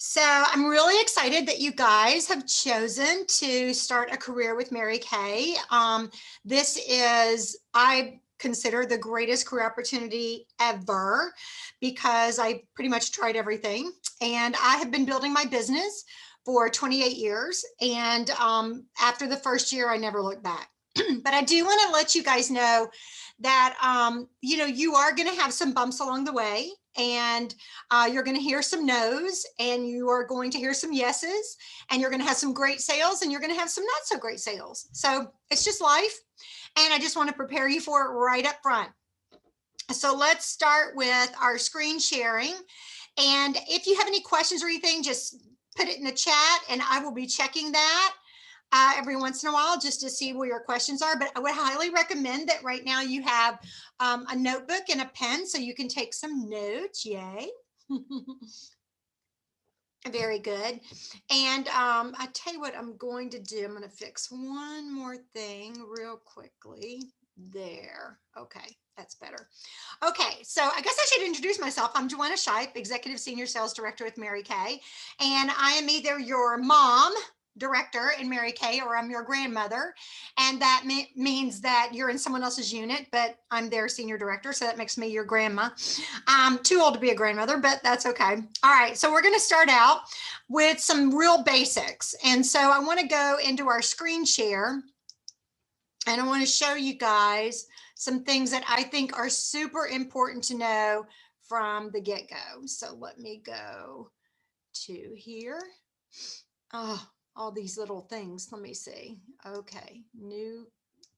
So I'm really excited that you guys have chosen to start a career with Mary Kay. This is, I consider, the greatest career opportunity ever because I pretty much tried everything. And I have been building my business for 28 years. And after the first year, I never looked back. But I do want to let you guys know that, you are going to have some bumps along the way. And you're going to hear some no's and you are going to hear some yeses, and you're going to have some great sales and you're going to have some not so great sales. So it's just life. And I just want to prepare you for it right up front. So let's start with our screen sharing. And if you have any questions or anything, just put it in the chat and I will be checking that every once in a while just to see where your questions are. But I would highly recommend that right now you have a notebook and a pen so you can take some notes. Yay. Very good. And I tell you what I'm going to do. I'm going to fix one more thing real quickly. There. Okay, that's better. Okay, so I guess I should introduce myself. I'm Joanna Shipe, Executive Senior Sales Director with Mary Kay, and I am either your mom director in Mary Kay or I'm your grandmother, and that means that you're in someone else's unit, but I'm their senior director, so that makes me your grandma. I'm too old to be a grandmother, but that's okay. All right, so we're going to start out with some real basics, and so I want to go into our screen share and I want to show you guys some things that I think are super important to know from the get-go. So let me go to here. Oh, all these little things. Let me see. Okay, new.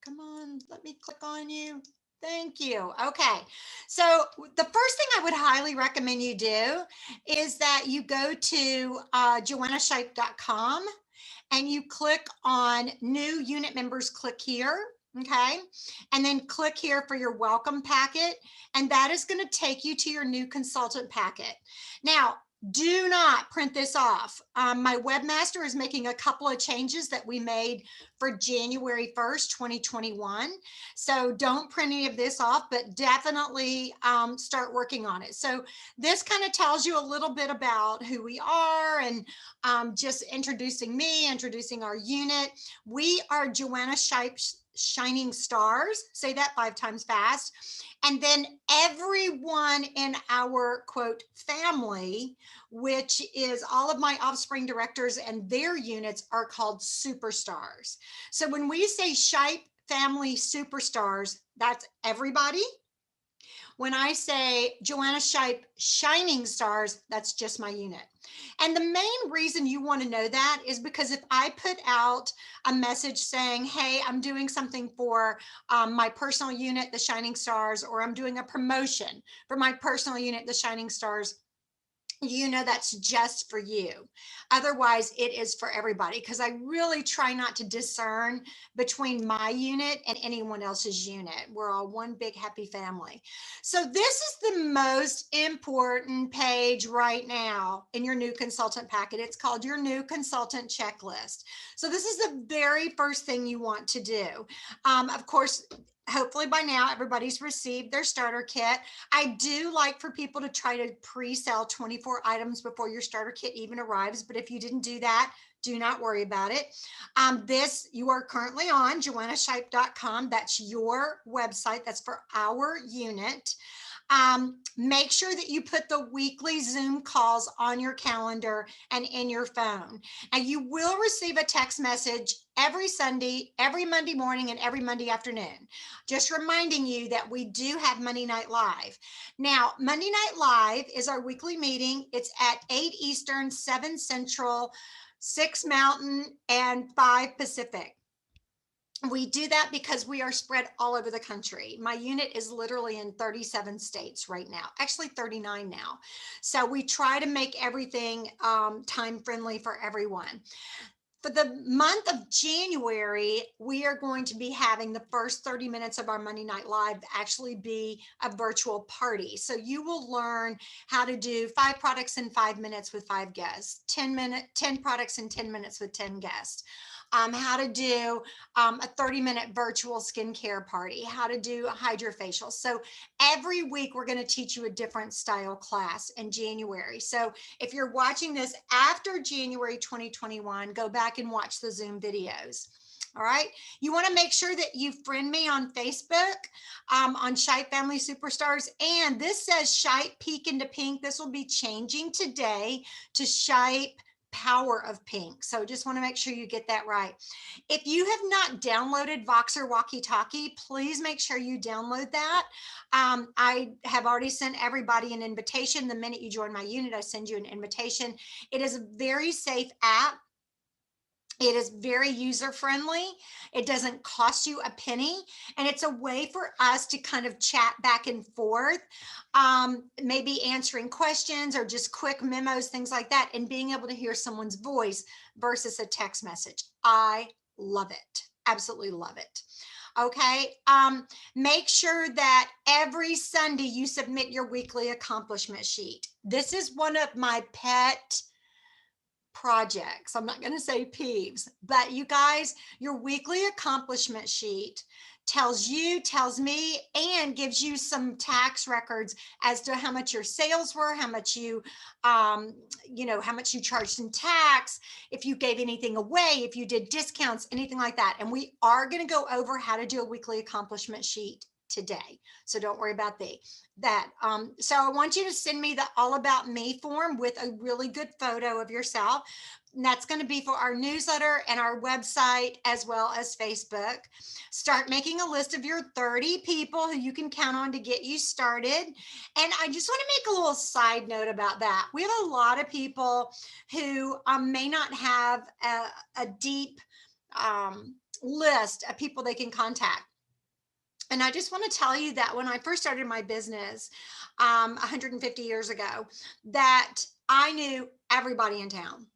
Come on, let me click on you. Thank you. Okay, so the first thing I would highly recommend you do is that you go to joannashipe.com and you click on new unit members, click here. Okay, and then click here for your welcome packet, and that is going to take you to your new consultant packet. Now, do not print this off. My webmaster is making a couple of changes that we made for January 1st, 2021. So don't print any of this off, but definitely start working on it. So this kind of tells you a little bit about who we are and just introducing me, introducing our unit. We are Joanna Shipe Shining Stars. Say that 5 times fast. And then everyone in our quote family, which is all of my offspring directors and their units, are called superstars. So when we say Shipe family superstars, that's everybody. When I say Joanna Shipe Shining Stars, that's just my unit. And the main reason you want to know that is because if I put out a message saying, hey, I'm doing something for my personal unit, the Shining Stars, or I'm doing a promotion for my personal unit, the Shining Stars, you know that's just for you. Otherwise, it is for everybody, because I really try not to discern between my unit and anyone else's unit. We're all one big happy family. So this is the most important page right now in your new consultant packet. It's called your new consultant checklist. So this is the very first thing you want to do. Of course, hopefully by now everybody's received their starter kit. I do like for people to try to pre-sell 24 items before your starter kit even arrives, but if you didn't do that, do not worry about it. This, you are currently on joannashipe.com. That's your website. That's for our unit. Make sure that you put the weekly Zoom calls on your calendar and in your phone. And you will receive a text message every Sunday, every Monday morning, and every Monday afternoon. Just reminding you that we do have Monday Night Live. Now, Monday Night Live is our weekly meeting. It's at 8 Eastern, 7 Central, 6 Mountain, and 5 Pacific. We do that because we are spread all over the country. My unit is literally in 37 states right now, actually 39 now. So we try to make everything time friendly for everyone. For the month of January, we are going to be having the first 30 minutes of our Monday Night Live actually be a virtual party. So you will learn how to do 5 products in 5 minutes with 5 guests, 10 products in 10 minutes with 10 guests. How to do a 30-minute virtual skincare party, how to do a hydrofacial. So every week we're going to teach you a different style class in January. So if you're watching this after January 2021, go back and watch the Zoom videos. All right. You want to make sure that you friend me on Facebook on Shipe Family Superstars. And this says Shipe Peek into Pink. This will be changing today to Shipe Power of Pink. So just want to make sure you get that right. If you have not downloaded Voxer Walkie Talkie, please make sure you download that. I have already sent everybody an invitation. The minute you join my unit, I send you an invitation. It is a very safe app. It is very user friendly. It doesn't cost you a penny. And it's a way for us to kind of chat back and forth, maybe answering questions or just quick memos, things like that, and being able to hear someone's voice versus a text message. I love it. Absolutely love it. Okay. Make sure that every Sunday you submit your weekly accomplishment sheet. This is one of my pet projects. I'm not going to say peeves, but you guys, your weekly accomplishment sheet tells you, tells me, and gives you some tax records as to how much your sales were, how much you, how much you charged in tax, if you gave anything away, if you did discounts, anything like that. And we are going to go over how to do a weekly accomplishment sheet today. So don't worry about that. So I want you to send me the All About Me form with a really good photo of yourself. And that's going to be for our newsletter and our website, as well as Facebook. Start making a list of your 30 people who you can count on to get you started. And I just want to make a little side note about that. We have a lot of people who may not have a deep list of people they can contact. And I just want to tell you that when I first started my business 150 years ago, that I knew everybody in town,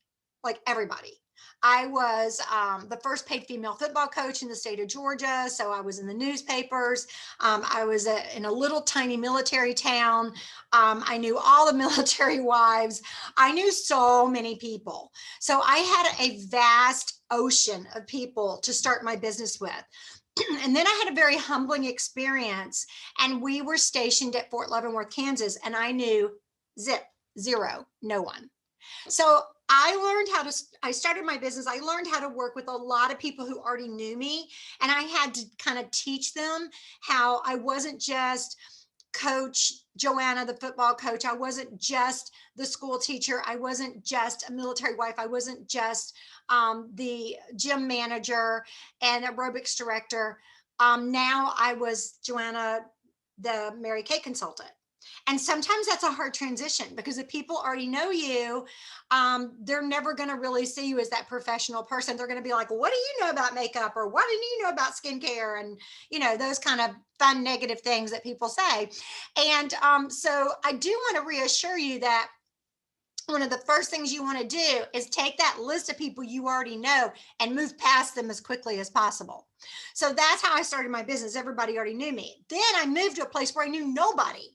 like everybody. I was the first paid female football coach in the state of Georgia. So I was in the newspapers. I was in a little tiny military town. I knew all the military wives. I knew so many people. So I had a vast ocean of people to start my business with. And then I had a very humbling experience, and we were stationed at Fort Leavenworth, Kansas, and I knew zero, no one. So I started my business. I learned how to work with a lot of people who already knew me, and I had to kind of teach them how I wasn't just Coach Joanna, the football coach. I wasn't just the school teacher. I wasn't just a military wife. I wasn't just the gym manager and aerobics director. Now I was Joanna, the Mary Kay consultant. And sometimes that's a hard transition because if people already know you, they're never going to really see you as that professional person. They're going to be like, what do you know about makeup? Or what do you know about skincare? And, those kind of fun, negative things that people say. And so I do want to reassure you that one of the first things you want to do is take that list of people you already know and move past them as quickly as possible. So that's how I started my business. Everybody already knew me. Then I moved to a place where I knew nobody.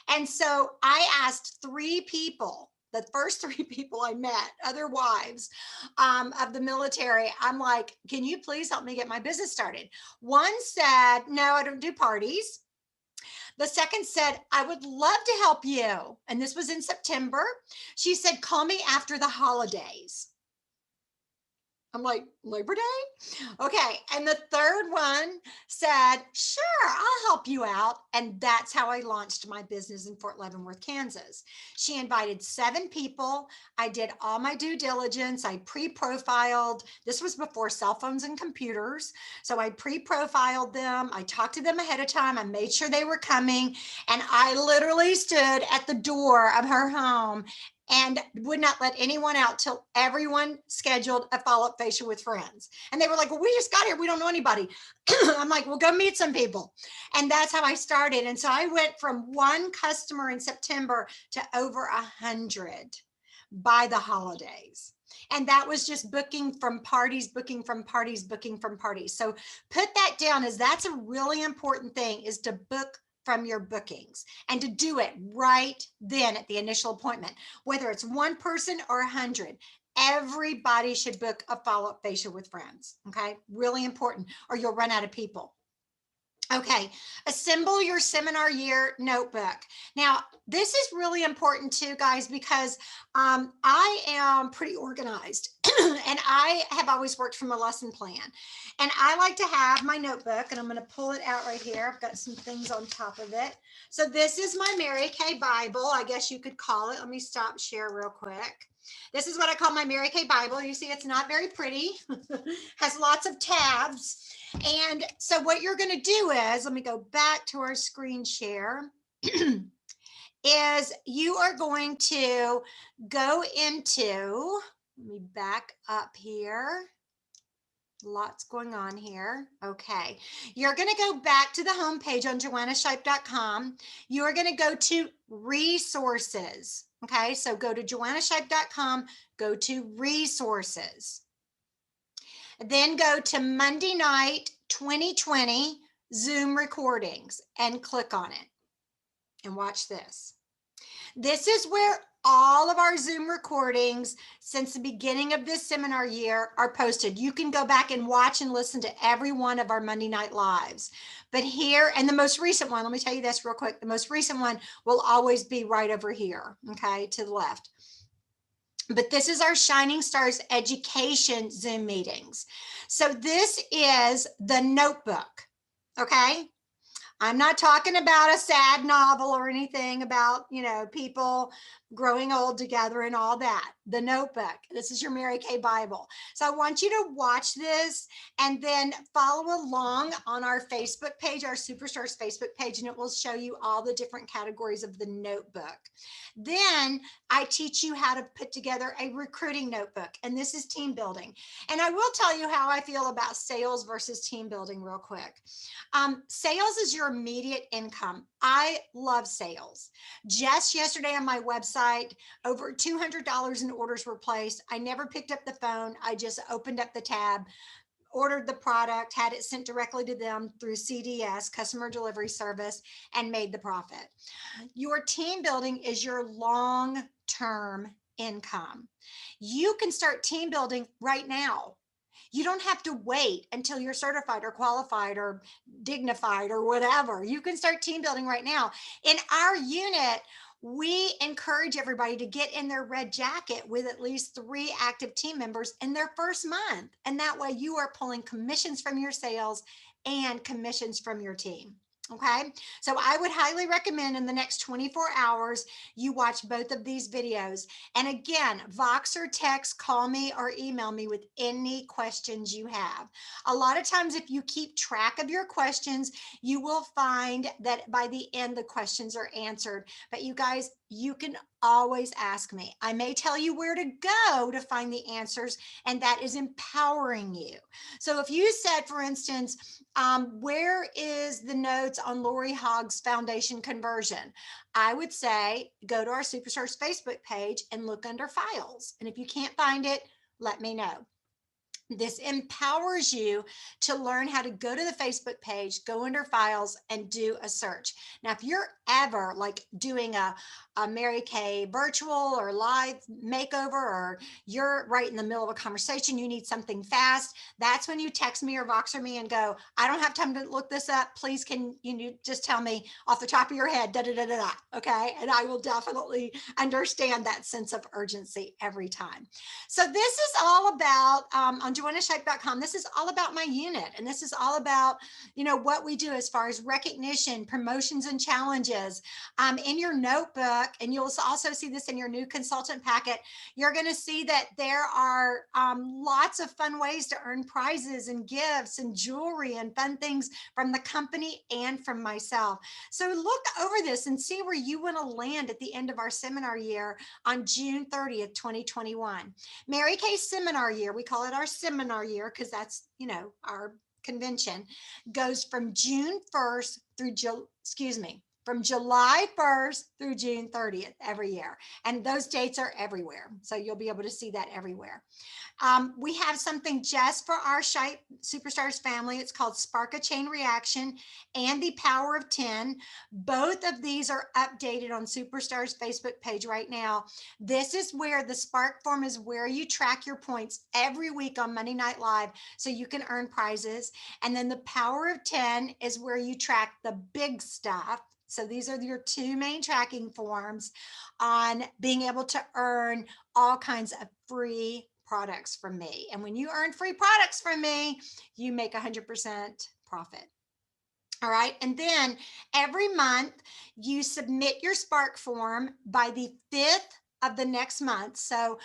And so I asked 3 people, the first 3 people I met, other wives of the military. I'm like, can you please help me get my business started? One said, no, I don't do parties. The second said, I would love to help you. And this was in September. She said, call me after the holidays. I'm like, Labor Day? Okay. And the third one said, sure, I'll help you out. And that's how I launched my business in Fort Leavenworth, Kansas. She invited 7 people. I did all my due diligence. I pre-profiled. This was before cell phones and computers. So I pre-profiled them. I talked to them ahead of time. I made sure they were coming. And I literally stood at the door of her home and would not let anyone out till everyone scheduled a follow-up facial with friends. And they were like, well, we just got here. We don't know anybody. I'm like, well, go meet some people. And that's how I started. And so I went from 1 customer in September to over 100 by the holidays. And that was just booking from parties, booking from parties, booking from parties. So put that down, as that's a really important thing, is to book from your bookings and to do it right then at the initial appointment, whether it's one person or 100. Everybody should book a follow-up facial with friends. Okay, really important, or you'll run out of people. Okay, assemble your seminar year notebook. Now, this is really important too, guys, because I am pretty organized and I have always worked from a lesson plan. And I like to have my notebook, and I'm going to pull it out right here. I've got some things on top of it. So this is my Mary Kay Bible, I guess you could call it. Let me stop share real quick. This is what I call my Mary Kay Bible. You see, it's not very pretty, has lots of tabs. And so what you're going to do is, let me go back to our screen share, is you are going to go into, let me back up here. Lots going on here. Okay. You're going to go back to the homepage on joannashipe.com. You are going to go to resources. Okay. So go to joannashipe.com, go to resources. Then go to Monday night 2020 Zoom recordings and click on it and watch this. This is where all of our Zoom recordings since the beginning of this seminar year are posted. You can go back and watch and listen to every one of our Monday night lives. But here, and the most recent one, let me tell you this real quick. The most recent one will always be right over here, okay, to the left. But this is our Shining Stars Education Zoom meetings. So this is the notebook, okay? I'm not talking about a sad novel or anything about, people growing old together and all that. The notebook. This is your Mary Kay Bible. So I want you to watch this and then follow along on our Facebook page, our Superstars Facebook page, and it will show you all the different categories of the notebook. Then I teach you how to put together a recruiting notebook, and this is team building. And I will tell you how I feel about sales versus team building real quick. Sales is your immediate income. I love sales. Just yesterday on my website, over $200 in orders were placed. I never picked up the phone. I just opened up the tab, ordered the product, had it sent directly to them through CDS, customer delivery service, and made the profit. Your team building is your long-term income. You can start team building right now. You don't have to wait until you're certified or qualified or dignified or whatever. You can start team building right now. In our unit, we encourage everybody to get in their red jacket with at least 3 active team members in their first month. And that way you are pulling commissions from your sales and commissions from your team. Okay, so I would highly recommend in the next 24 hours, you watch both of these videos. And again, Voxer, text, call me, or email me with any questions you have. A lot of times, if you keep track of your questions, you will find that by the end, the questions are answered. But you guys, you can always ask me. I may tell you where to go to find the answers, and that is empowering you. So if you said, for instance, where is the notes on Lori Hogg's foundation conversion? I would say go to our Superstars Facebook page and look under files. And if you can't find it, let me know. This empowers you to learn how to go to the Facebook page, go under files, and do a search. Now, if you're ever like doing a Mary Kay virtual or live makeover, or you're right in the middle of a conversation, you need something fast, that's when you text me or Voxer me and go, I don't have time to look this up. Please, can you just tell me off the top of your head, da da da da da, okay? And I will definitely understand that sense of urgency every time. So this is all about, on joannashipe.com, this is all about my unit. And this is all about, what we do as far as recognition, promotions, and challenges. In your notebook, and you'll also see this in your new consultant packet, you're going to see that there are lots of fun ways to earn prizes and gifts and jewelry and fun things from the company and from myself. So look over this and see where you want to land at the end of our seminar year on June 30th, 2021. Mary Kay Seminar Year, we call it our seminar year because that's, our convention, goes from June 1st through, from July 1st through June 30th every year. And those dates are everywhere. So you'll be able to see that everywhere. We have something just for our Shite Superstars family. It's called Spark a Chain Reaction and the Power of 10. Both of these are updated on Superstars Facebook page right now. This is where the Spark form is where you track your points every week on Monday Night Live so you can earn prizes. And then the Power of 10 is where you track the big stuff. So these are your two main tracking forms on being able to earn all kinds of free products from me. And when you earn free products from me, you make 100% profit. All right. And then every month you submit your Spark form by the 5th of the next month. So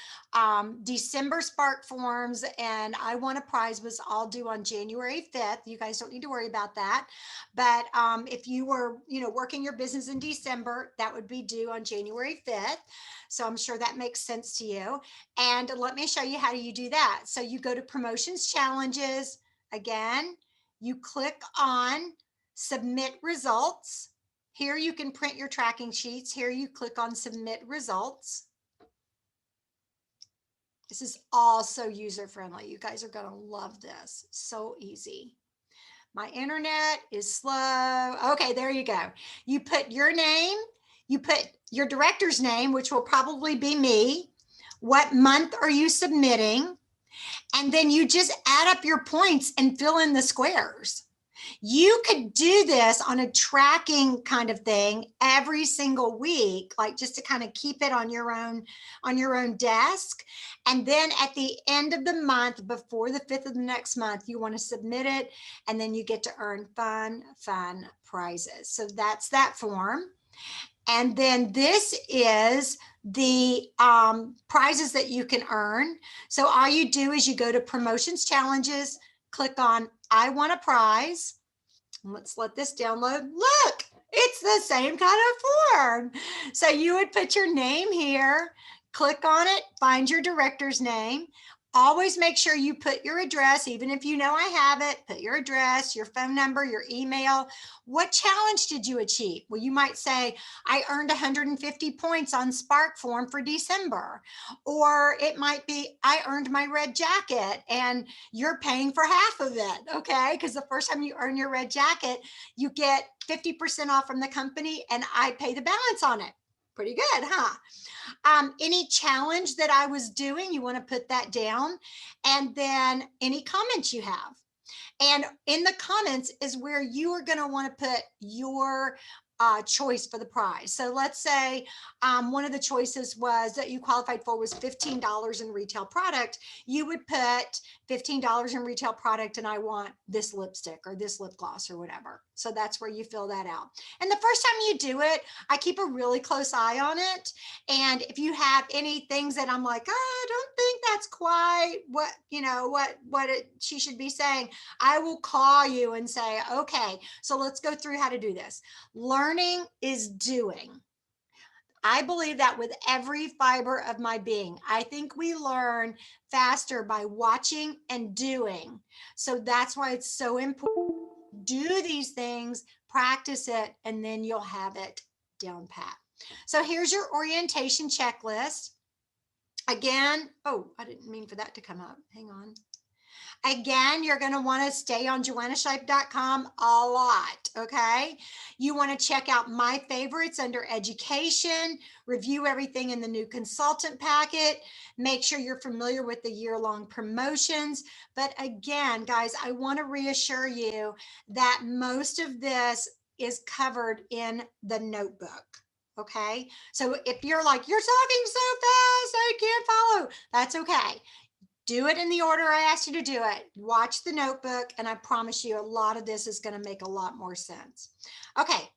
December Spark forms and I Want a Prize was all due on January 5th. You guys don't need to worry about that. But if you were, working your business in December, that would be due on January 5th. So I'm sure that makes sense to you. And let me show you how you do that. So you go to Promotions Challenges. Again, you click on Submit Results. Here you can print your tracking sheets. Here you click on Submit Results. This is all so user-friendly. You guys are going to love this. So easy. My internet is slow. Okay, there you go. You put your name, you put your director's name, which will probably be me. What month are you submitting? And then you just add up your points and fill in the squares. You could do this on a tracking kind of thing every single week, like just to kind of keep it on your own desk. And then at the end of the month, before the 5th of the next month, you want to submit it, and then you get to earn fun prizes. So that's that form. And then this is the prizes that you can earn. So all you do is you go to Promotions Challenges, click on I Want a Prize. Let's let this download. Look, it's the same kind of form. So you would put your name here, click on it, find your director's name. Always make sure you put your address, even if you know I have it, put your address, your phone number, your email. What challenge did you achieve? Well, you might say, I earned 150 points on Spark form for December. Or it might be, I earned my red jacket and you're paying for half of it, okay? Because the first time you earn your red jacket, you get 50% off from the company and I pay the balance on it. Pretty good, huh? Any challenge that I was doing, you want to put that down. And then any comments you have. And in the comments is where you are going to want to put your choice for the prize. So let's say one of the choices was that you qualified for was $15 in retail product. You would put $15 in retail product and I want this lipstick or this lip gloss or whatever. So that's where you fill that out. And the first time you do it, I keep a really close eye on it. And if you have any things that I'm like, oh, I don't think that's quite what she should be saying, I will call you and say, okay, so let's go through how to do this. Learning is doing. I believe that with every fiber of my being. I think we learn faster by watching and doing. So that's why it's so important. Do these things, practice it, and then you'll have it down pat. So here's your orientation checklist. Again, oh, I didn't mean for that to come up. Hang on. Again, you're going to want to stay on JoannaShipe.com a lot, okay? You want to check out my favorites under education, review everything in the new consultant packet, make sure you're familiar with the year-long promotions. But again, guys, I want to reassure you that most of this is covered in the notebook. Okay, so if you're like, you're talking so fast, I can't follow, that's okay. Do it in the order I asked you to do it. Watch the notebook, and I promise you a lot of this is going to make a lot more sense. Okay,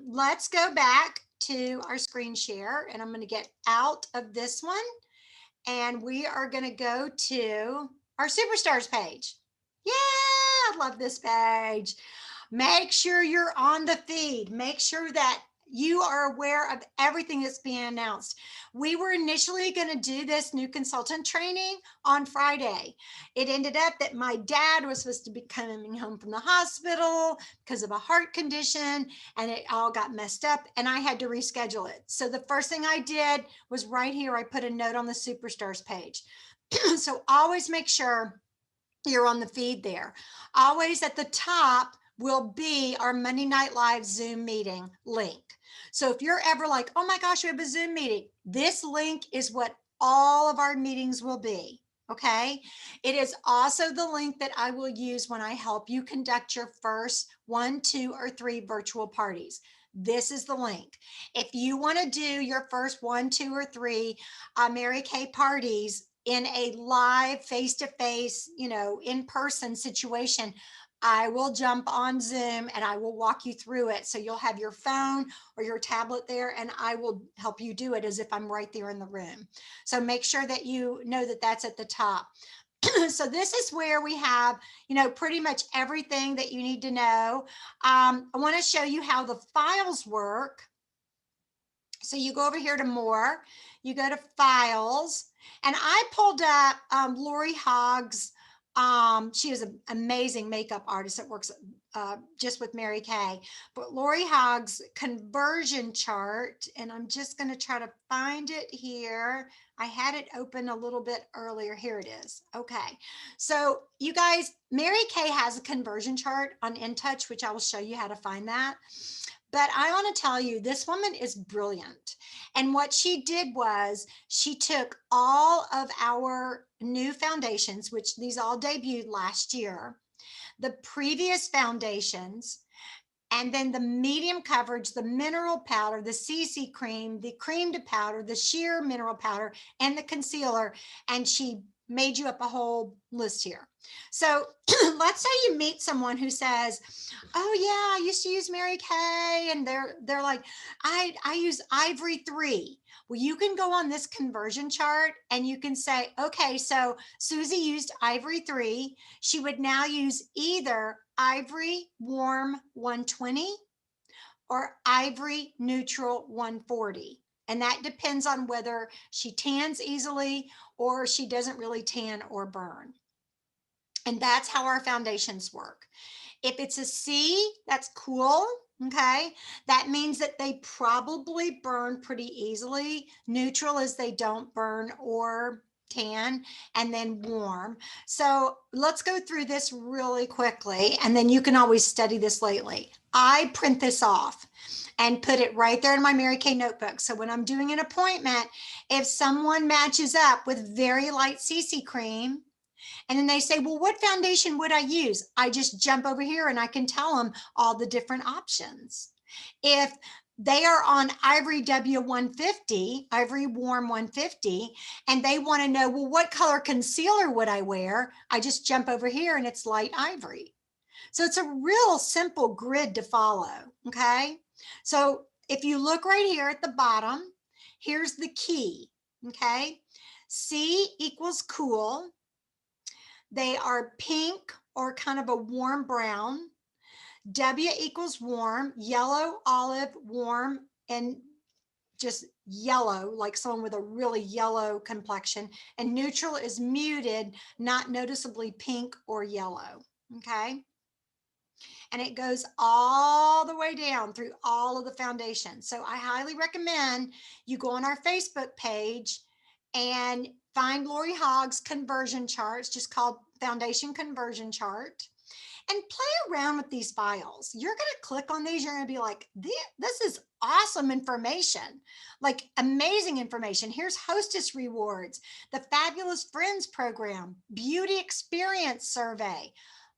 let's go back to our screen share, and I'm going to get out of this one, and we are going to go to our Superstars page. Yeah, I love this page. Make sure you're on the feed. Make sure that you are aware of everything that's being announced. We were initially going to do this new consultant training on Friday. It ended up that my dad was supposed to be coming home from the hospital because of a heart condition, and it all got messed up, and I had to reschedule it. So the first thing I did was right here, I put a note on the Superstars page. So always make sure you're on the feed there. Always at the top will be our Monday Night Live Zoom meeting link. So if you're ever like, oh my gosh, we have a Zoom meeting, this link is what all of our meetings will be. Okay. It is also the link that I will use when I help you conduct your first 1, 2, or 3 virtual parties. This is the link. If you want to do your first 1, 2, or 3 Mary Kay parties in a live, face-to-face, in-person situation, I will jump on Zoom and I will walk you through it. So you'll have your phone or your tablet there, and I will help you do it as if I'm right there in the room. So make sure that you know that that's at the top. So this is where we have, pretty much everything that you need to know. I want to show you how the files work. So you go over here to more, you go to files, and I pulled up Lori Hogg's. She is an amazing makeup artist that works just with Mary Kay. But Lori Hogg's conversion chart, and I'm just going to try to find it here. I had it open a little bit earlier. Here it is. Okay. So you guys, Mary Kay has a conversion chart on InTouch, which I will show you how to find that. But I want to tell you, this woman is brilliant. And what she did was she took all of our new foundations, which these all debuted last year, the previous foundations, and then the medium coverage, the mineral powder, the CC cream, the cream to powder, the sheer mineral powder, and the concealer. And she made you up a whole list here. So let's say you meet someone who says, oh yeah, I used to use Mary Kay, and they're like, I use Ivory 3. Well, you can go on this conversion chart and you can say, okay, so Susie used Ivory 3. She would now use either Ivory Warm 120 or Ivory Neutral 140. And that depends on whether she tans easily or she doesn't really tan or burn. And that's how our foundations work. If it's a C, that's cool. Okay. That means that they probably burn pretty easily. Neutral is they don't burn or tan, and then warm. So let's go through this really quickly, and then you can always study this lately. I print this off and put it right there in my Mary Kay notebook. So when I'm doing an appointment, if someone matches up with very light CC cream, and then they say, well, what foundation would I use? I just jump over here and I can tell them all the different options. If they are on Ivory W150, Ivory Warm 150, and they want to know, well, what color concealer would I wear? I just jump over here and it's light ivory. So it's a real simple grid to follow, okay? So if you look right here at the bottom, here's the key, okay? C equals cool. They are pink or kind of a warm brown. W equals warm, yellow, olive, warm, and just yellow, like someone with a really yellow complexion. And neutral is muted, not noticeably pink or yellow. Okay. And it goes all the way down through all of the foundations. So I highly recommend you go on our Facebook page and find Lori Hogg's conversion charts, just called Foundation Conversion Chart, and play around with these files. You're going to click on these. You're going to be like, this is awesome information, like amazing information. Here's Hostess Rewards, the Fabulous Friends Program, Beauty Experience Survey.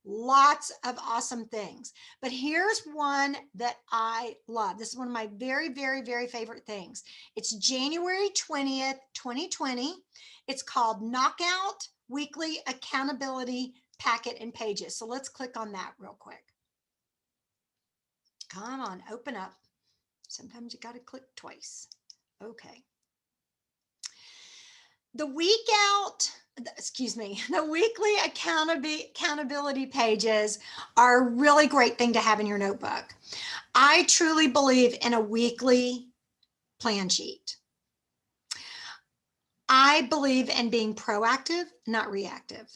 Lots of awesome things. But here's one that I love. This is one of my very, very, very favorite things. It's January 20th, 2020. It's called Knockout Weekly Accountability Packet and Pages. So let's click on that real quick. Come on, open up. Sometimes you got to click twice. Okay. The week out excuse me, the weekly accountability pages are a really great thing to have in your notebook. I truly believe in a weekly plan sheet. I believe in being proactive, not reactive.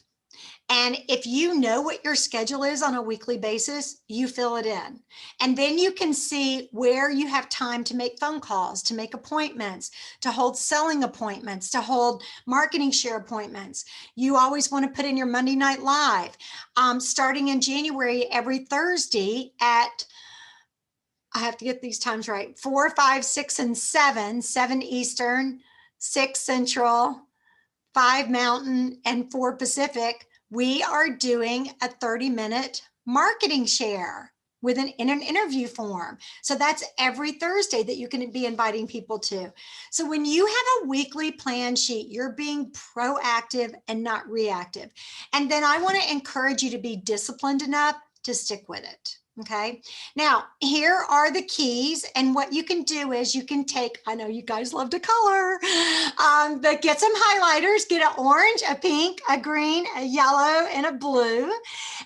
And if you know what your schedule is on a weekly basis, you fill it in. And then you can see where you have time to make phone calls, to make appointments, to hold selling appointments, to hold marketing share appointments. You always want to put in your Monday Night Live. Starting in January, every Thursday at, I have to get these times right, 4, 5, 6, and 7 Eastern, 6 Central, 5 Mountain, and 4 Pacific, we are doing a 30-minute marketing share in an interview form. So that's every Thursday that you can be inviting people to. So when you have a weekly plan sheet, you're being proactive and not reactive. And then I want to encourage you to be disciplined enough to stick with it. Okay. Now, here are the keys. And what you can do is you can take, I know you guys love to color, but get some highlighters, get an orange, a pink, a green, a yellow, and a blue.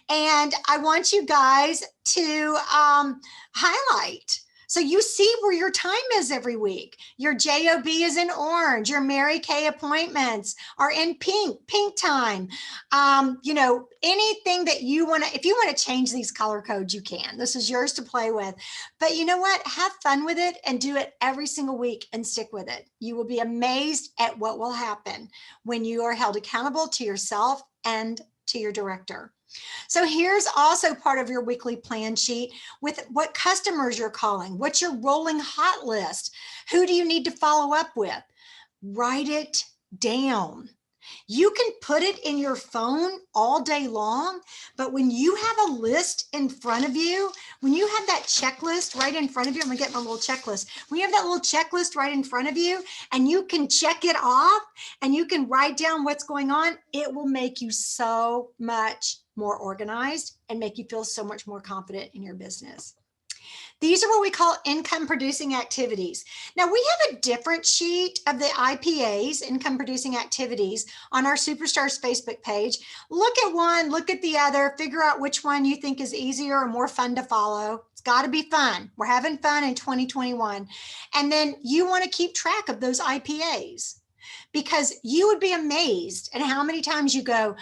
And I want you guys to highlight. So you see where your time is every week. Your JOB is in orange. Your Mary Kay appointments are in pink time. You know, anything that you want to, if you want to change these color codes, you can. This is yours to play with. But you know what? Have fun with it and do it every single week and stick with it. You will be amazed at what will happen when you are held accountable to yourself and to your director. So here's also part of your weekly plan sheet with what customers you're calling, what's your rolling hot list, who do you need to follow up with? Write it down. You can put it in your phone all day long, but when you have a list in front of you, when you have that checklist right in front of you, I'm gonna get my little checklist. When you have that little checklist right in front of you and you can check it off and you can write down what's going on, it will make you so much more organized and make you feel so much more confident in your business. These are what we call income producing activities. Now we have a different sheet of the IPAs, income producing activities, on our Superstars Facebook page. Look at one, look at the other, figure out which one you think is easier or more fun to follow. It's got to be fun. We're having fun in 2021. And then you want to keep track of those IPAs because you would be amazed at how many times you go,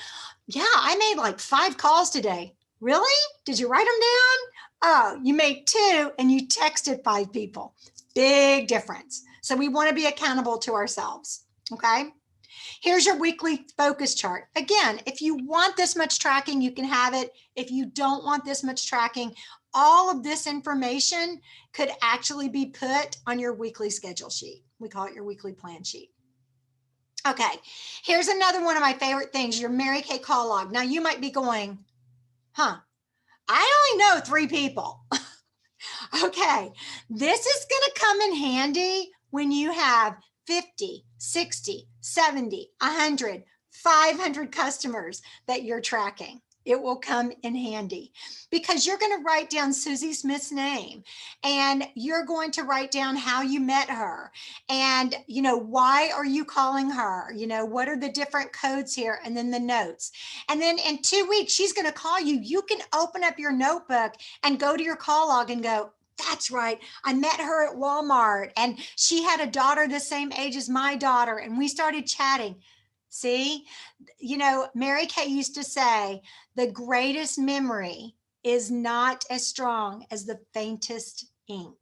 yeah, I made like 5 calls today. Really? Did you write them down? Oh, you made 2 and you texted 5 people. Big difference. So we want to be accountable to ourselves. Okay. Here's your weekly focus chart. Again, if you want this much tracking, you can have it. If you don't want this much tracking, all of this information could actually be put on your weekly schedule sheet. We call it your weekly plan sheet. Okay, here's another one of my favorite things, your Mary Kay call log. Now you might be going, huh, I only know 3 people. Okay, this is going to come in handy when you have 50, 60, 70, 100, 500 customers that you're tracking. It will come in handy because you're going to write down Susie Smith's name and you're going to write down how you met her and, you know, why are you calling her? You know, what are the different codes here? And then the notes. And then in 2 weeks, she's going to call you. You can open up your notebook and go to your call log and go, that's right. I met her at Walmart and she had a daughter the same age as my daughter and we started chatting. See, you know, Mary Kay used to say, the greatest memory is not as strong as the faintest ink.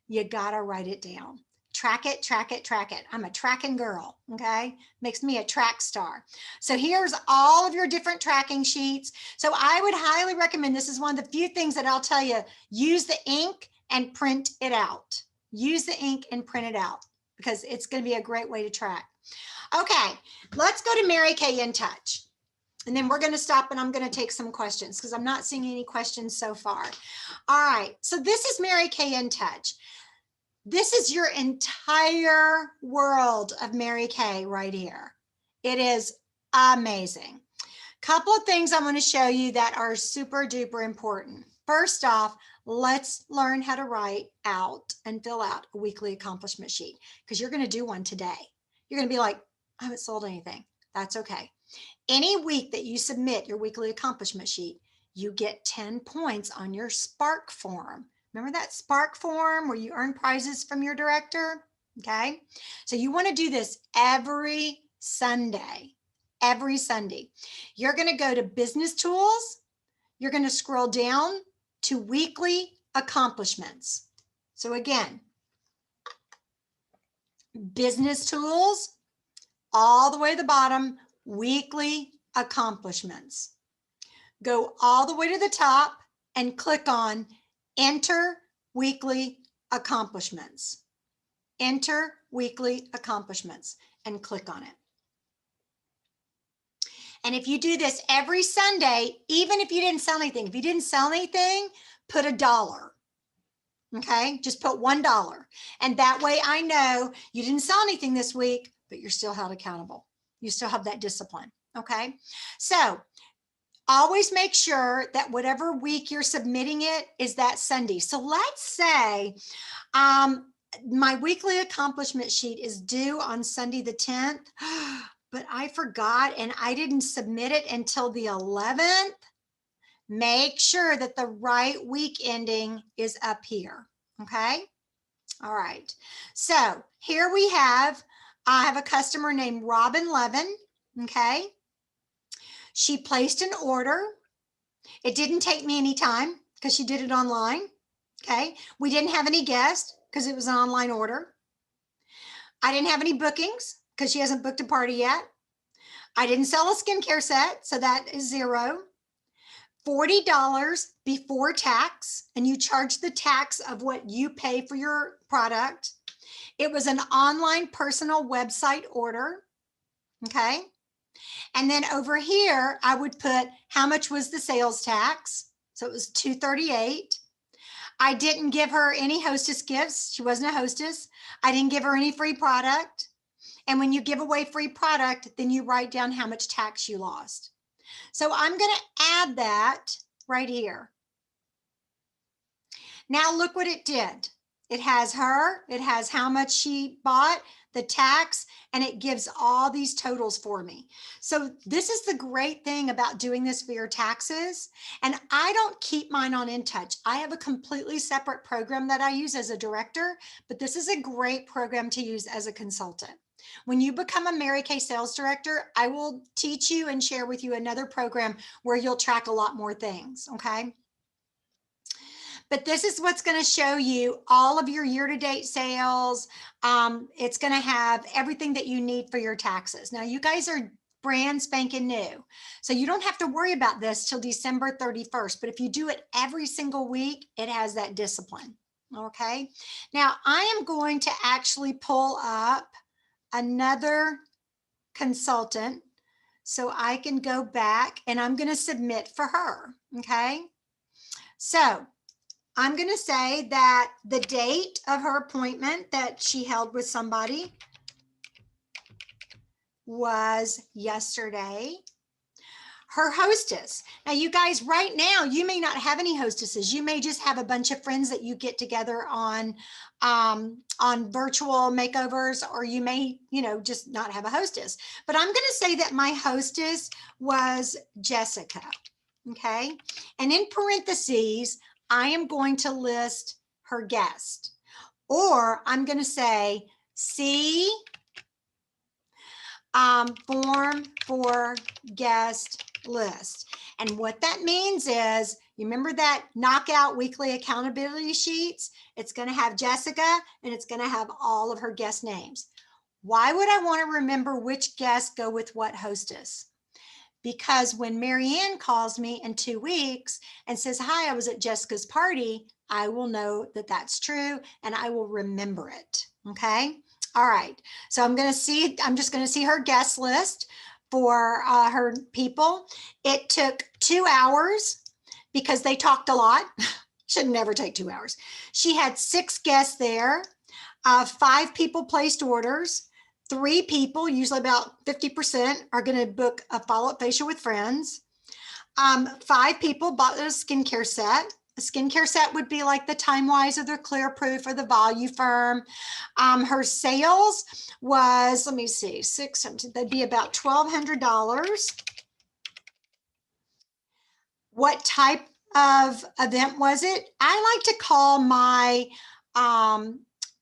You got to write it down. Track it, track it, track it. I'm a tracking girl, okay? Makes me a track star. So here's all of your different tracking sheets. So I would highly recommend, this is one of the few things that I'll tell you, use the ink and print it out. Use the ink and print it out because it's going to be a great way to track. Okay, let's go to Mary Kay in Touch. And then we're going to stop and I'm going to take some questions because I'm not seeing any questions so far. All right, so this is Mary Kay in Touch. This is your entire world of Mary Kay right here. It is amazing. Couple of things I'm going to show you that are super duper important. First off, let's learn how to write out and fill out a weekly accomplishment sheet because you're going to do one today. You're going to be like, I haven't sold anything. That's okay. Any week that you submit your weekly accomplishment sheet, you get 10 points on your Spark form. Remember that Spark form where you earn prizes from your director? Okay. So you want to do this every Sunday. Every Sunday. You're going to go to Business Tools. You're going to scroll down to Weekly Accomplishments. So again, Business Tools, all the way to the bottom, Weekly Accomplishments. Go all the way to the top and click on Enter Weekly Accomplishments. Enter Weekly Accomplishments and click on it. And if you do this every Sunday, even if you didn't sell anything, put $1. Okay, just put $1. And that way I know you didn't sell anything this week, but you're still held accountable. You still have that discipline. Okay, so always make sure that whatever week you're submitting it is that Sunday. So let's say my weekly accomplishment sheet is due on Sunday the 10th, but I forgot and I didn't submit it until the 11th. Make sure that the right week ending is up here. Okay. All right. So here I have a customer named Robin Levin. Okay. She placed an order. It didn't take me any time because she did it online. Okay. We didn't have any guests because it was an online order. I didn't have any bookings because she hasn't booked a party yet. I didn't sell a skincare set, so that is $0. $40 before tax, and you charge the tax of what you pay for your product. It was an online personal website order. Okay. And then over here, I would put how much was the sales tax. So it was $238. I didn't give her any hostess gifts. She wasn't a hostess. I didn't give her any free product. And when you give away free product, then you write down how much tax you lost. So I'm going to add that right here. Now look what it did. It has her, it has how much she bought, the tax, and it gives all these totals for me. So this is the great thing about doing this for your taxes. And I don't keep mine on InTouch. I have a completely separate program that I use as a director, but this is a great program to use as a consultant. When you become a Mary Kay sales director, I will teach you and share with you another program where you'll track a lot more things, okay? But this is what's going to show you all of your year-to-date sales. It's going to have everything that you need for your taxes. Now, you guys are brand spanking new, so you don't have to worry about this till December 31st. But if you do it every single week, it has that discipline, okay? Now, I am going to actually pull up another consultant so I can go back and I'm going to submit for her, okay? So I'm going to say that the date of her appointment that she held with somebody was yesterday. Her hostess. Now, you guys, right now, you may not have any hostesses. You may just have a bunch of friends that you get together on virtual makeovers, or you may, just not have a hostess. But I'm going to say that my hostess was Jessica. Okay. And in parentheses, I am going to list her guest, or I'm going to say, see form for guest list. And what that means is, you remember that knockout weekly accountability sheets? It's going to have Jessica and it's going to have all of her guest names. Why would I want to remember which guests go with what hostess? Because when Marianne calls me in 2 weeks and says, hi, I was at Jessica's party, I will know that that's true and I will remember it. Okay. All right. So I'm just going to see her guest list for her people. It took 2 hours because they talked a lot. Should never take 2 hours. She had 6 guests there. 5 people placed orders. 3 people, usually about 50%, are going to book a follow-up facial with friends. 5 people bought a skincare set. A skincare set would be like the Time Wise or the Clear Proof or the Volume Firm. Her sales was, let me see, that'd be about $1,200. What type of event was it? I like to call my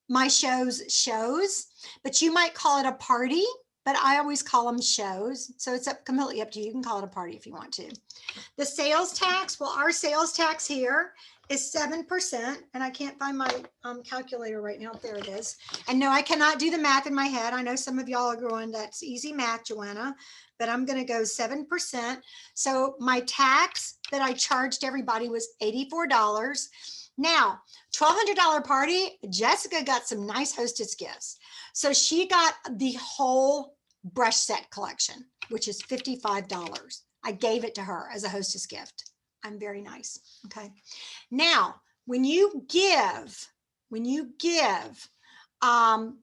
my shows, but you might call it a party, but I always call them shows. So it's completely up to you. You can call it a party if you want to. The sales tax, well, our sales tax here is 7%, and I can't find my calculator right now. There it is. And no, I cannot do the math in my head. I know some of y'all are going, that's easy math, Joanna, but I'm going to go 7%. So my tax that I charged everybody was $84. Now, $1,200 party, Jessica got some nice hostess gifts. So she got the whole brush set collection, which is $55. I gave it to her as a hostess gift. I'm very nice. Okay. Now, when you give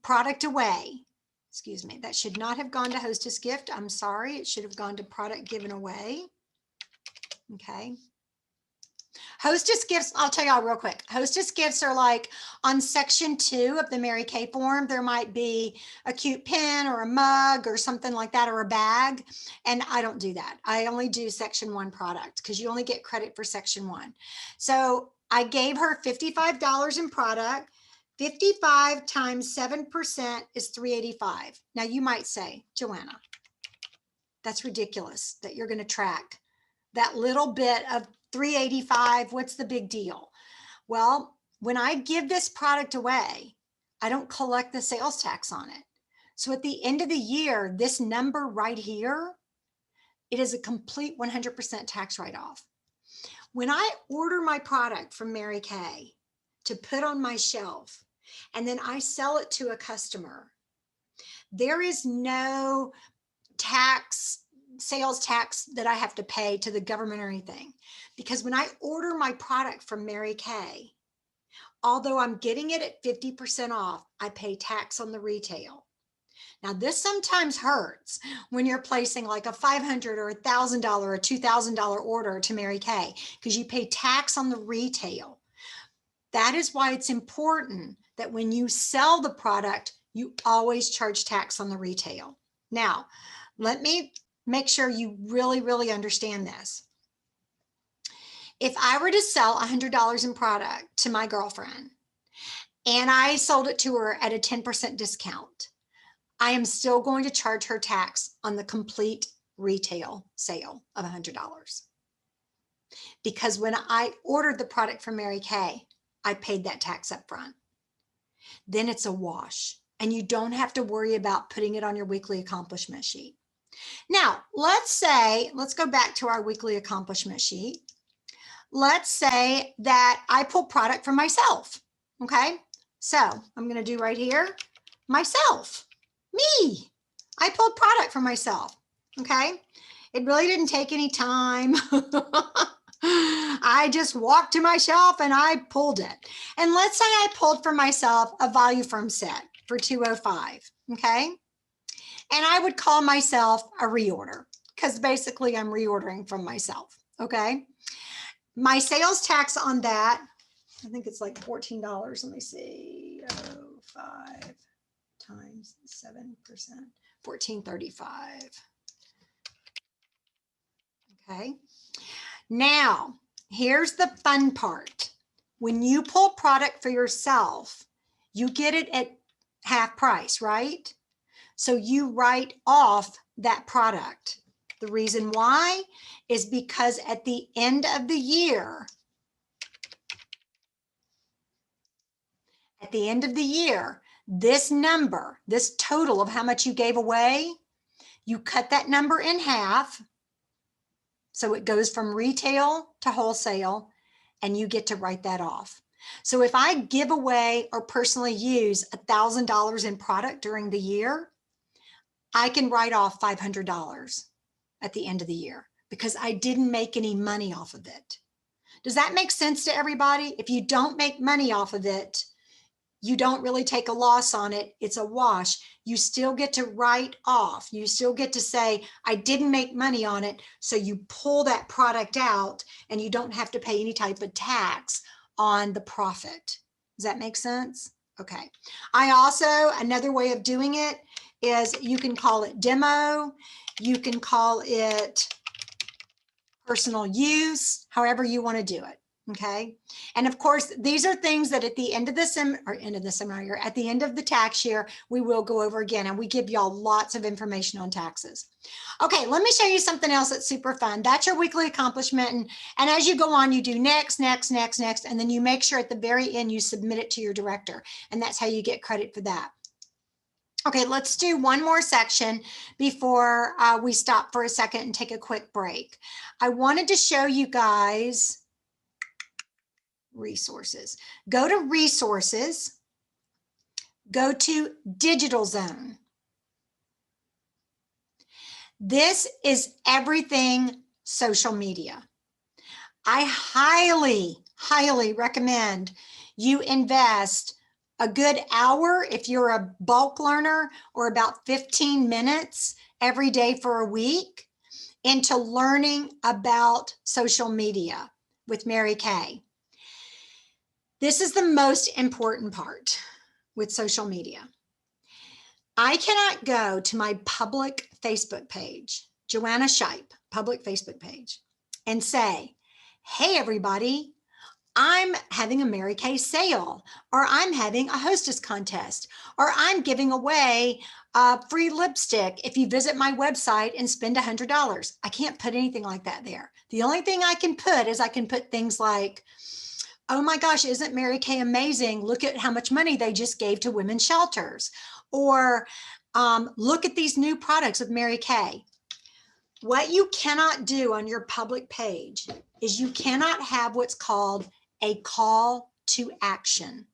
product away, excuse me, that should not have gone to hostess gift. I'm sorry. It should have gone to product given away. Okay. Hostess gifts, I'll tell y'all real quick. Hostess gifts are like on section 2 of the Mary Kay form. There might be a cute pin or a mug or something like that, or a bag. And I don't do that. I only do section 1 product because you only get credit for section 1. So I gave her $55 in product. 55 times 7% is $385. Now you might say, Joanna, that's ridiculous that you're going to track that little bit of $385. What's the big deal? Well, when I give this product away, I don't collect the sales tax on it. So at the end of the year, this number right here, it is a complete 100% tax write-off. When I order my product from Mary Kay to put on my shelf, and then I sell it to a customer, there is no sales tax that I have to pay to the government or anything. Because when I order my product from Mary Kay, although I'm getting it at 50% off, I pay tax on the retail. Now, this sometimes hurts when you're placing like a $500 or $1,000 or $2,000 order to Mary Kay, because you pay tax on the retail. That is why it's important that when you sell the product, you always charge tax on the retail. Now, let me make sure you really, really understand this. If I were to sell $100 in product to my girlfriend and I sold it to her at a 10% discount, I am still going to charge her tax on the complete retail sale of $100. Because when I ordered the product from Mary Kay, I paid that tax up front. Then it's a wash, and you don't have to worry about putting it on your weekly accomplishment sheet. Now, let's go back to our weekly accomplishment sheet. Let's say that I pull product for myself. Okay. So I'm going to do right here, myself, me. I pulled product for myself. Okay. It really didn't take any time. I just walked to my shelf and I pulled it. And let's say I pulled for myself a Volume Firm set for $205. Okay. And I would call myself a reorder because basically I'm reordering from myself. Okay. My sales tax on that, I think it's like $14. Let me see. 5 times 7%, $14.35. Okay. Now, here's the fun part. When you pull product for yourself, you get it at half price, right? So you write off that product. The reason why is because at the end of the year, this number, this total of how much you gave away, you cut that number in half. So it goes from retail to wholesale, and you get to write that off. So if I give away or personally use $1,000 in product during the year, I can write off $500 at the end of the year because I didn't make any money off of it. Does that make sense to everybody? If you don't make money off of it, you don't really take a loss on it. It's a wash. You still get to write off. You still get to say, I didn't make money on it. So you pull that product out and you don't have to pay any type of tax on the profit. Does that make sense? Okay. I also, another way of doing it is you can call it demo. You can call it personal use, however you want to do it. Okay. And of course, these are things that at the end of the seminar year, at the end of the tax year, we will go over again, and we give y'all lots of information on taxes. Okay, let me show you something else that's super fun. That's your weekly accomplishment. And as you go on, you do next, next, next, next, and then you make sure at the very end you submit it to your director. And that's how you get credit for that. Okay, let's do one more section before we stop for a second and take a quick break. I wanted to show you guys resources. Go to resources, go to Digital Zone. This is everything social media. I highly, highly recommend you invest a good hour if you're a bulk learner, or about 15 minutes every day for a week into learning about social media with Mary Kay. This is the most important part with social media. I cannot go to my public Facebook page, Joanna Shipe, public Facebook page, and say, hey, everybody, I'm having a Mary Kay sale, or I'm having a hostess contest, or I'm giving away a free lipstick if you visit my website and spend $100. I can't put anything like that there. The only thing I can put is I can put things like, oh my gosh, isn't Mary Kay amazing? Look at how much money they just gave to women's shelters. Or look at these new products of Mary Kay. What you cannot do on your public page is you cannot have what's called a call to action.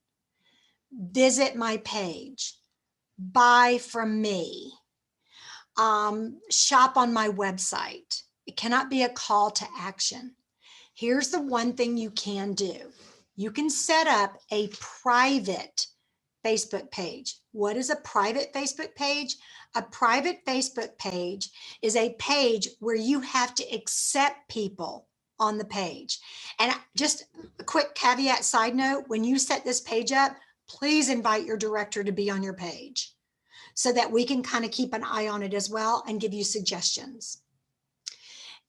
Visit my page, buy from me, shop on my website. It cannot be a call to action. Here's the one thing you can do. You can set up a private Facebook page. What is a private Facebook page? A private Facebook page is a page where you have to accept people on the page. And just a quick caveat side note, when you set this page up, please invite your director to be on your page so that we can kind of keep an eye on it as well and give you suggestions.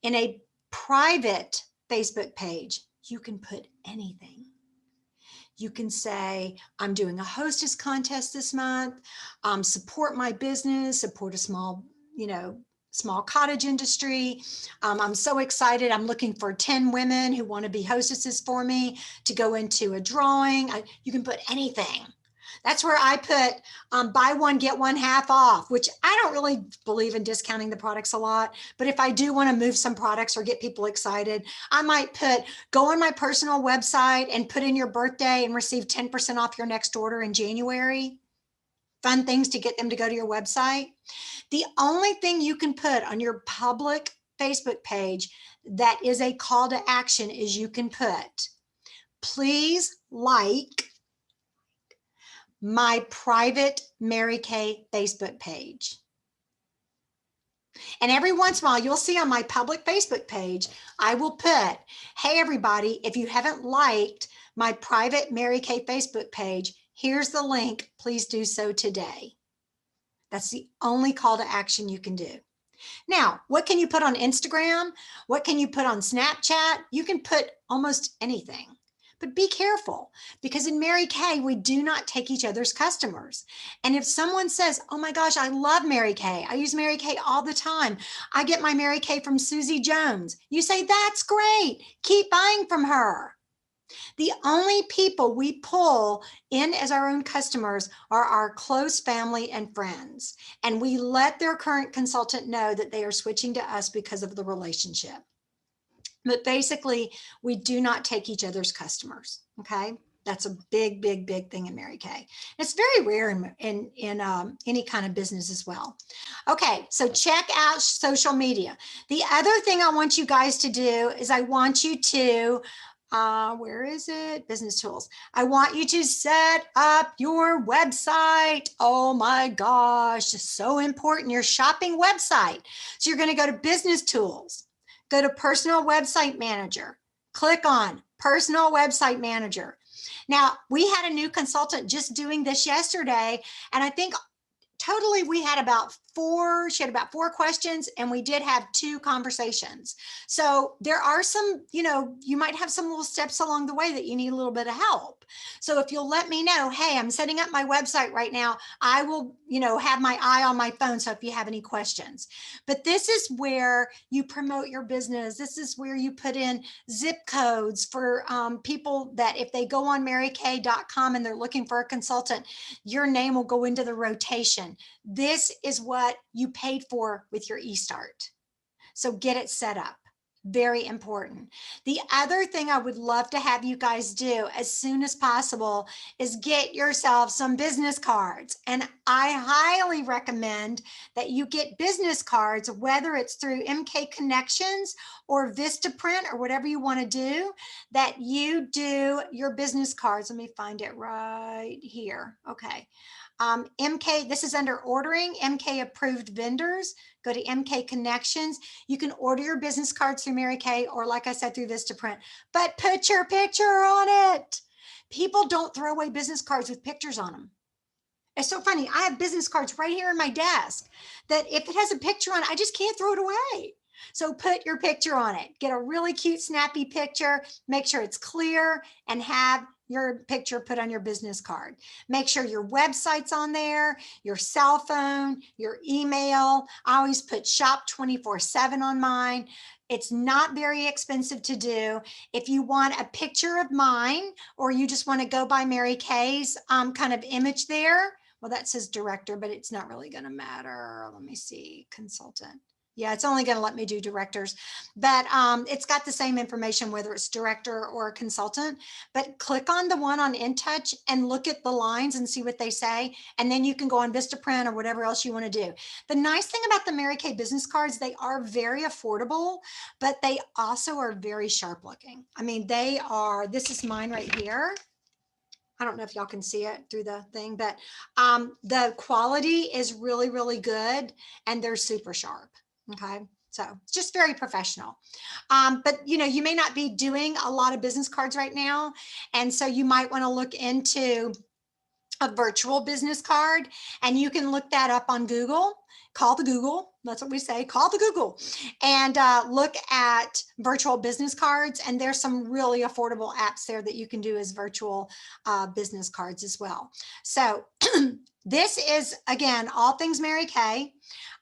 In a private Facebook page, you can put anything. You can say, I'm doing a hostess contest this month, support my business, support a small, small cottage industry. I'm so excited. I'm looking for 10 women who want to be hostesses for me to go into a drawing. You can put anything. That's where I put buy one, get one half off, which I don't really believe in discounting the products a lot. But if I do want to move some products or get people excited, I might put go on my personal website and put in your birthday and receive 10% off your next order in January. Fun things to get them to go to your website. The only thing you can put on your public Facebook page that is a call to action is you can put, please like my private Mary Kay Facebook page. And every once in a while, you'll see on my public Facebook page, I will put, hey, everybody, if you haven't liked my private Mary Kay Facebook page, here's the link. Please do so today. That's the only call to action you can do. Now, what can you put on Instagram? What can you put on Snapchat? You can put almost anything. But be careful, because in Mary Kay, we do not take each other's customers. And if someone says, oh my gosh, I love Mary Kay. I use Mary Kay all the time. I get my Mary Kay from Susie Jones. You say, that's great. Keep buying from her. The only people we pull in as our own customers are our close family and friends. And we let their current consultant know that they are switching to us because of the relationship. But basically, we do not take each other's customers. Okay. That's a big, big, big thing in Mary Kay. It's very rare in any kind of business as well. Okay, so check out social media. The other thing I want you guys to do is I want you to Where is it? Business tools. I want you to set up your website. Oh my gosh, so important. Your shopping website. So you're going to go to business tools, go to personal website manager, click on personal website manager. Now, we had a new consultant just doing this yesterday, and I think totally we had about she had about 4 questions, and we did have 2 conversations. So there are some, you might have some little steps along the way that you need a little bit of help. So if you'll let me know, hey, I'm setting up my website right now, I will, have my eye on my phone. So if you have any questions, but this is where you promote your business. This is where you put in zip codes for people that if they go on marykay.com and they're looking for a consultant, your name will go into the rotation. This is what you paid for with your eStart. So get it set up. Very important. The other thing I would love to have you guys do as soon as possible is get yourself some business cards. And I highly recommend that you get business cards, whether it's through MK Connections or Vistaprint or whatever you want to do, that you do your business cards. Let me find it right here. Okay. MK, this is under ordering, MK approved vendors. Go to MK Connections. You can order your business cards through Mary Kay, or like I said, through Vistaprint, but put your picture on it. People don't throw away business cards with pictures on them. It's so funny. I have business cards right here in my desk that if it has a picture on it, I just can't throw it away. So put your picture on it. Get a really cute, snappy picture. Make sure it's clear and have your picture put on your business card. Make sure your website's on there, your cell phone, your email. I always put shop 24/7 on mine. It's not very expensive to do. If you want a picture of mine, or you just want to go by Mary Kay's kind of image there, well, that says director, but it's not really going to matter. Let me see, consultant. Yeah, it's only going to let me do directors, but it's got the same information, whether it's director or a consultant. But click on the one on InTouch and look at the lines and see what they say. And then you can go on Vistaprint or whatever else you want to do. The nice thing about the Mary Kay business cards, they are very affordable, but they also are very sharp looking. I mean, they are, this is mine right here. I don't know if y'all can see it through the thing, but the quality is really, really good, and they're super sharp. Okay. So it's just very professional. But you may not be doing a lot of business cards right now. And so you might want to look into a virtual business card, and you can look that up on Google. Call the Google. That's what we say. Call the Google and look at virtual business cards. And there's some really affordable apps there that you can do as virtual business cards as well. So this is, again, all things Mary Kay.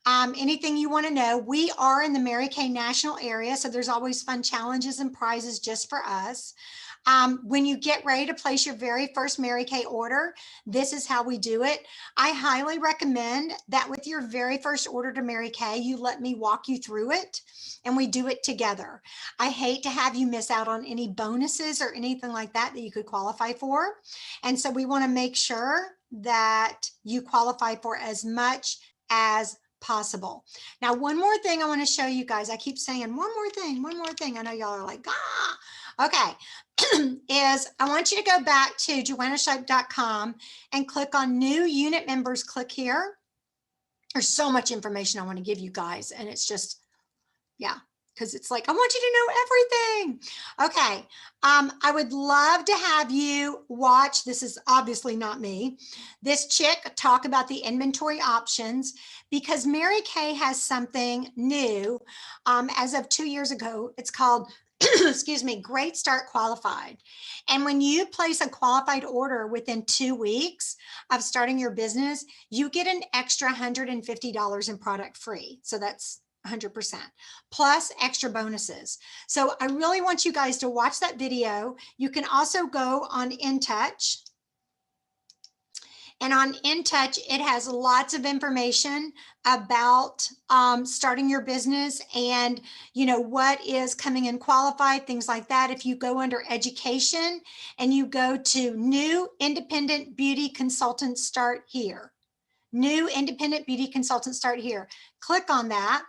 Anything you want to know, we are in the Mary Kay National area, so there's always fun challenges and prizes just for us. When you get ready to place your very first Mary Kay order, this is how we do it. I highly recommend that with your very first order to Mary Kay, you let me walk you through it and we do it together. I hate to have you miss out on any bonuses or anything like that that you could qualify for. And so we want to make sure that you qualify for as much as possible. Now, one more thing I want to show you guys. I keep saying one more thing. I know y'all are like, ah, okay. Is I want you to go back to JoannaShipe.com and click on new unit members. Click here. There's so much information I want to give you guys, and it's just, yeah, because it's like, I want you to know everything. Okay. I would love to have you watch, this is obviously not me, this chick talk about the inventory options, because Mary Kay has something new as of 2 years ago. It's called excuse me, Great Start Qualified. And when you place a qualified order within 2 weeks of starting your business, you get an extra $150 in product free. So that's 100% plus extra bonuses. So I really want you guys to watch that video. You can also go on InTouch. And on InTouch, it has lots of information about starting your business and, what is coming in qualified, things like that. If you go under education and you go to new independent beauty consultants start here, new independent beauty consultants start here, click on that.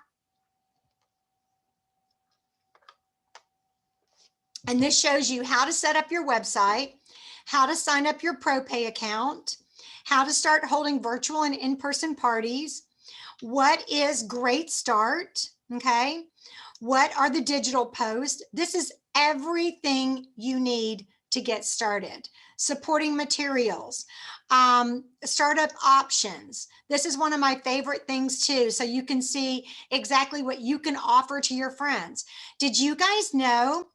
And this shows you how to set up your website, how to sign up your ProPay account, how to start holding virtual and in-person parties, what is Great Start, okay? What are the digital posts? This is everything you need to get started. Supporting materials, startup options. This is one of my favorite things too, so you can see exactly what you can offer to your friends. Did you guys know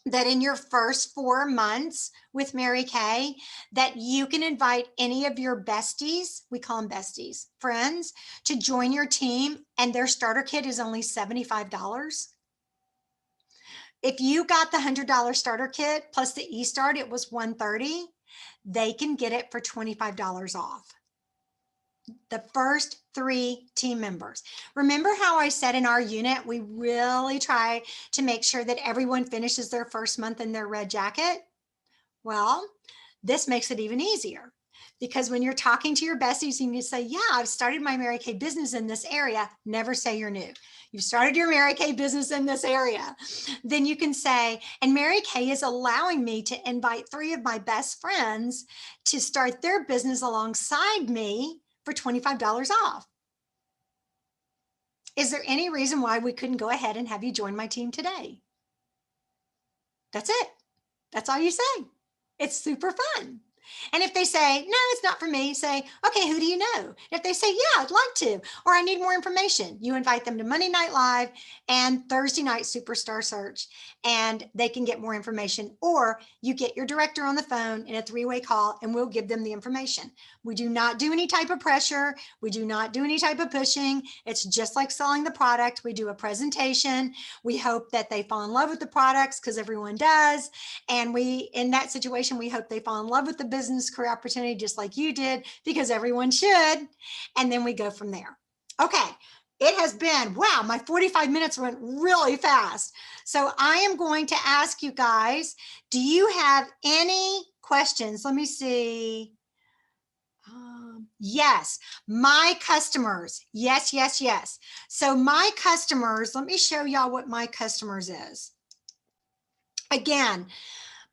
that in your first 4 months with Mary Kay, that you can invite any of your besties, we call them besties, friends, to join your team, and their starter kit is only $75? If you got the $100 starter kit plus the eStart, it was $130. They can get it for $25 off. The first 3 team members. Remember how I said in our unit, we really try to make sure that everyone finishes their first month in their red jacket? Well, this makes it even easier, because when you're talking to your besties and you say, yeah, I've started my Mary Kay business in this area, never say you're new. You've started your Mary Kay business in this area. Then you can say, and Mary Kay is allowing me to invite 3 of my best friends to start their business alongside me for $25 off. Is there any reason why we couldn't go ahead and have you join my team today? That's it. That's all you say. It's super fun. And if they say, no, it's not for me, say, okay, who do you know? If they say, yeah, I'd like to, or I need more information, you invite them to Monday Night Live and Thursday Night Superstar Search, and they can get more information. Or you get your director on the phone in a 3-way call, and we'll give them the information. We do not do any type of pressure. We do not do any type of pushing. It's just like selling the product. We do a presentation. We hope that they fall in love with the products, because everyone does. And we, in that situation, we hope they fall in love with the business career opportunity just like you did, because everyone should. And then we go from there. Okay. It has been, wow, my 45 minutes went really fast. So I am going to ask you guys, do you have any questions? Let me see. Yes, my customers. Yes, yes, yes. So my customers, let me show y'all what my customers is. Again,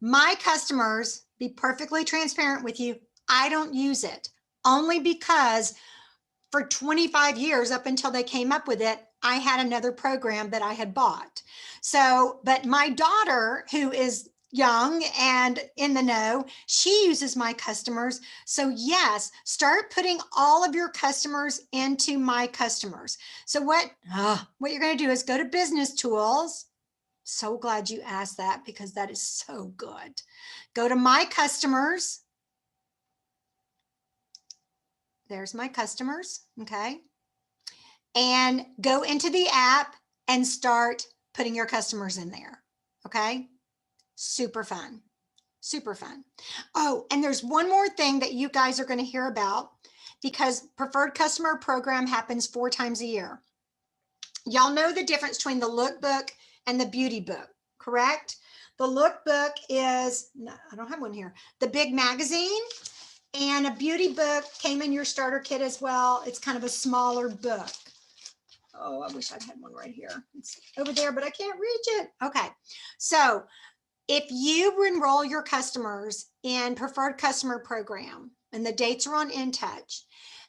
my customers, be perfectly transparent with you, I don't use it, only because for 25 years, up until they came up with it, I had another program that I had bought. So, but my daughter, who is young and in the know, she uses my customers. So yes, start putting all of your customers into my customers. So what you're going to do is go to Business Tools. So glad you asked that, because that is so good. Go to My Customers. There's My Customers, okay? And go into the app and start putting your customers in there, okay? Super fun, super fun. Oh, and there's one more thing that you guys are going to hear about, because Preferred Customer Program happens 4 times a year. Y'all know the difference between the lookbook and the beauty book, correct? The lookbook is, no, I don't have one here, the big magazine, and a beauty book came in your starter kit as well. It's kind of a smaller book. Oh, I wish I'd had one right here. It's over there, but I can't reach it. Okay, so if you enroll your customers in Preferred Customer Program, and the dates are on InTouch,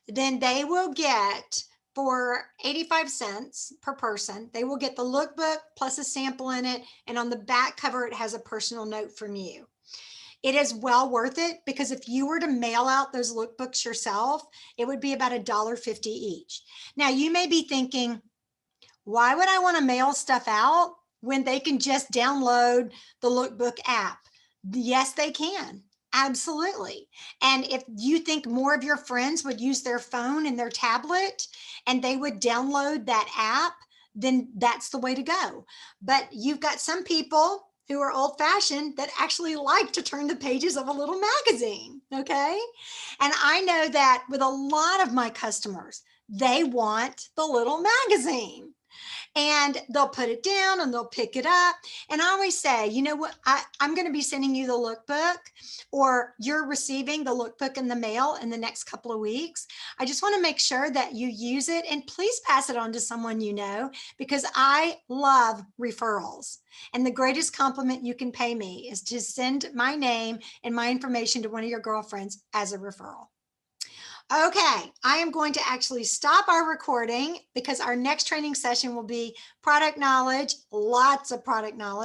then they will get, for 85 cents per person, they will get the lookbook plus a sample in it. And on the back cover, it has a personal note from you. It is well worth it, because if you were to mail out those lookbooks yourself, it would be about $1.50 each. Now, you may be thinking, why would I want to mail stuff out when they can just download the lookbook app? Yes, they can. Absolutely. And if you think more of your friends would use their phone and their tablet and they would download that app, then that's the way to go. But you've got some people who are old fashioned that actually like to turn the pages of a little magazine. Okay. And I know that with a lot of my customers, they want the little magazine. and they'll put it down and they'll pick it up. And I always say, you know what, I'm going to be sending you the lookbook, or you're receiving the lookbook in the mail in the next couple of weeks. I just want to make sure that you use it, and please pass it on to someone you know, because I love referrals. And the greatest compliment you can pay me is to send my name and my information to one of your girlfriends as a referral. Okay, I am going to actually stop our recording because our next training session will be product knowledge, lots of product knowledge.